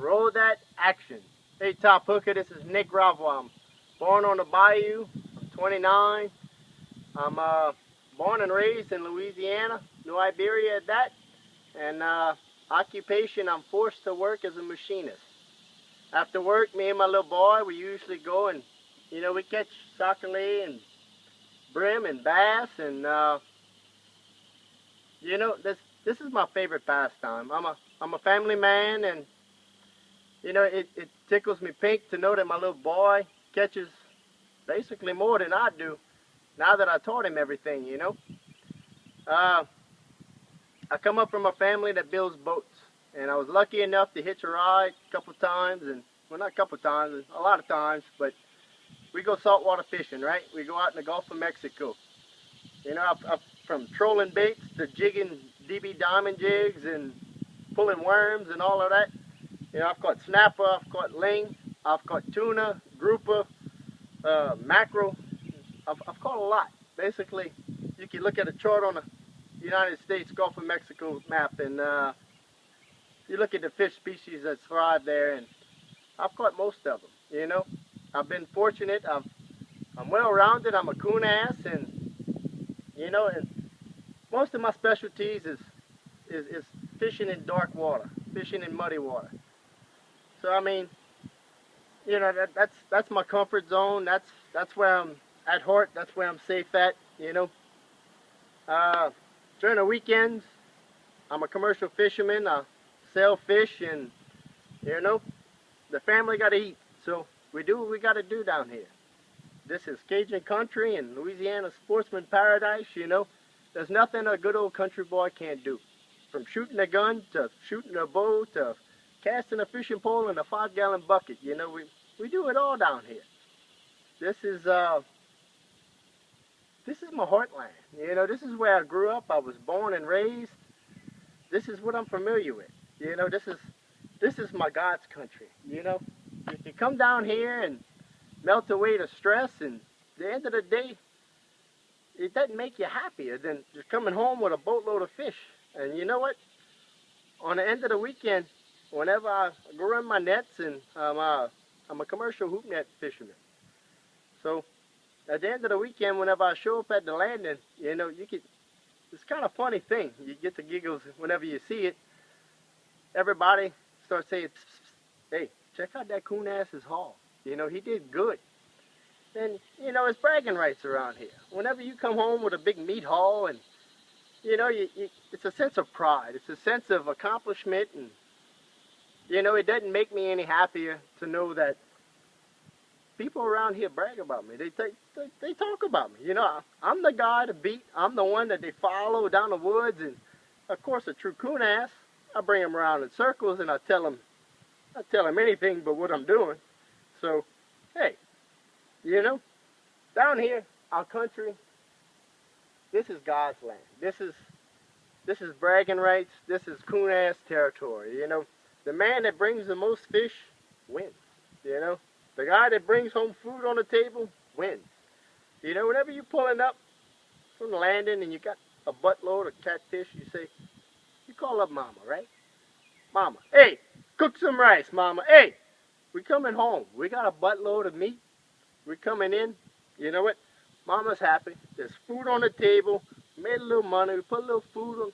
Roll that action. Hey, Top Hooker, this is Nick Ravois. I'm born on the bayou. I'm 29. I'm born and raised in Louisiana, New Iberia at that. And occupation, I'm forced to work as a machinist. After work, me and my little boy, we usually go and, we catch sac-a-lait and brim and bass. And, this is my favorite pastime. I'm a family man, and it tickles me pink to know that my little boy catches basically more than I do now that I taught him everything, I come up from a family that builds boats, and I was lucky enough to hitch a ride a couple times, and well, not a couple times, a lot of times, but we go saltwater fishing, right? We go out in the Gulf of Mexico. From trolling baits to jigging DB diamond jigs and pulling worms and all of that. I've caught snapper, I've caught ling, I've caught tuna, grouper, mackerel. I've caught a lot. Basically, you can look at a chart on the United States Gulf of Mexico map, and you look at the fish species that thrive there, and I've caught most of them. I've been fortunate. I'm well-rounded. I'm a coon ass, and and most of my specialties is fishing in dark water, fishing in muddy water. So I mean, that's my comfort zone. That's where I'm at heart. That's where I'm safe at. During the weekends, I'm a commercial fisherman. I sell fish, and the family got to eat. So we do what we got to do down here. This is Cajun country and Louisiana sportsman paradise. There's nothing a good old country boy can't do. From shooting a gun to shooting a bow to casting a fishing pole in a 5-gallon bucket. We do it all down here. This is my heartland. This is where I grew up. I was born and raised. This is what I'm familiar with. This is my God's country. If you come down here and melt away the stress, and at the end of the day, it doesn't make you happier than just coming home with a boatload of fish. And you know what? On the end of the weekend, whenever I go run my nets, and I'm a commercial hoop net fisherman. So at the end of the weekend, whenever I show up at the landing, it's kind of a funny thing. You get the giggles whenever you see it. Everybody starts saying, "Hey, check out that coon ass's haul. He did good." And, it's bragging rights around here. Whenever you come home with a big meat haul, and, it's a sense of pride. It's a sense of accomplishment, and, it doesn't make me any happier to know that people around here brag about me. They talk about me. I'm the guy to beat. I'm the one that they follow down the woods, and, of course, a true coon ass, I bring him around in circles, and I tell him anything but what I'm doing. So, hey, down here, our country, this is God's land. This is bragging rights. This is coon ass territory. The man that brings the most fish wins. The guy that brings home food on the table wins. Whenever you're pulling up from the landing and you got a buttload of catfish, you call up mama, right? Mama, hey, cook some rice, mama. Hey, we coming home. We got a buttload of meat. We're coming in. You know what? Mama's happy. There's food on the table. We made a little money. We put a little food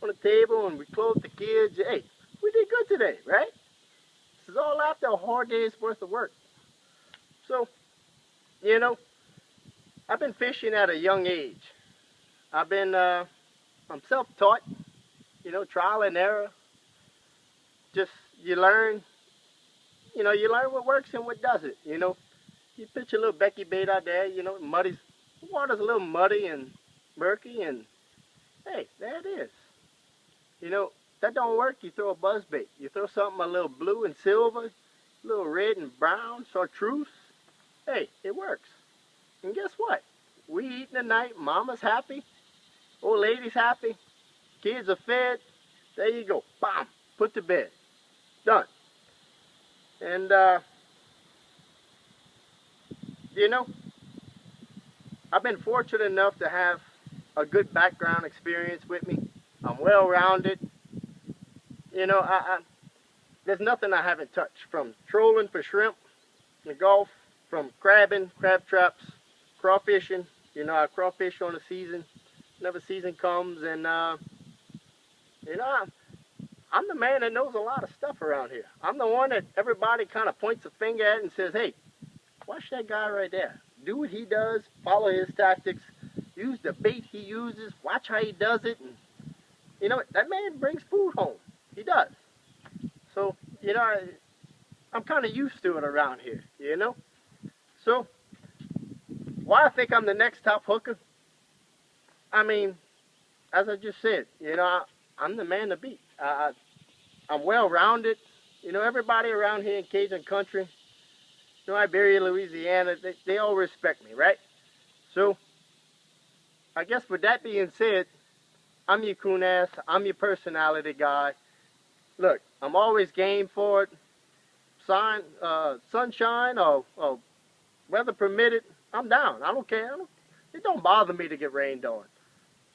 on the table, and we clothed the kids. Hey, we did good today, right? This is all after a hard day's worth of work. So, I've been fishing at a young age. I'm self-taught, trial and error. Just, you learn what works and what doesn't, You pitch a little Becky bait out there, the water's a little muddy and murky, and hey, there it is. That don't work, you throw a buzz bait. You throw something a little blue and silver, a little red and brown, chartreuse. Hey, it works. And guess what? We eating tonight, mama's happy, old lady's happy, kids are fed. There you go, bam, put to bed. Done. And, I've been fortunate enough to have a good background experience with me. I'm well-rounded. there's nothing I haven't touched, from trolling for shrimp in the Gulf, from crabbing, crab traps, crawfishing. You know, I crawfish on the season, whenever season comes, and you know, I'm the man that knows a lot of stuff around here. I'm the one that everybody kind of points a finger at and says, hey, watch that guy right there. Do what he does, follow his tactics, use the bait he uses, watch how he does it. And, you know, that man brings food home. He does. So, you know, I'm kind of used to it around here, you know. So, why I think I'm the next top hooker? I mean, as I just said, you know, I'm the man to beat. I'm well-rounded. You know, everybody around here in Cajun country, you know, Iberia, Louisiana, they all respect me, right? So, I guess with that being said, I'm your coon ass. I'm your personality guy. Look, I'm always game for it. Sunshine or weather permitted, I'm down. I don't care. It don't bother me to get rained on.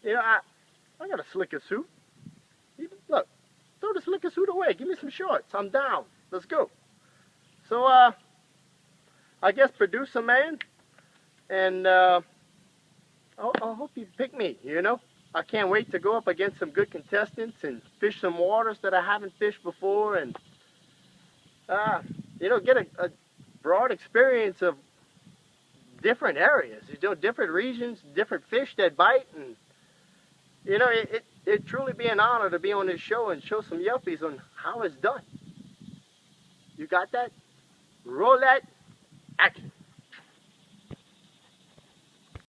You know, I got a slicker suit. Look, throw the slicker suit away. Give me some shorts. I'm down. Let's go. So, I guess producer man, and I hope you pick me, you know. I can't wait to go up against some good contestants and fish some waters that I haven't fished before, and, you know, get a broad experience of different areas, you know, different regions, different fish that bite, and, you know, it'd truly be an honor to be on this show and show some yuppies on how it's done. You got that? Roll that. Action.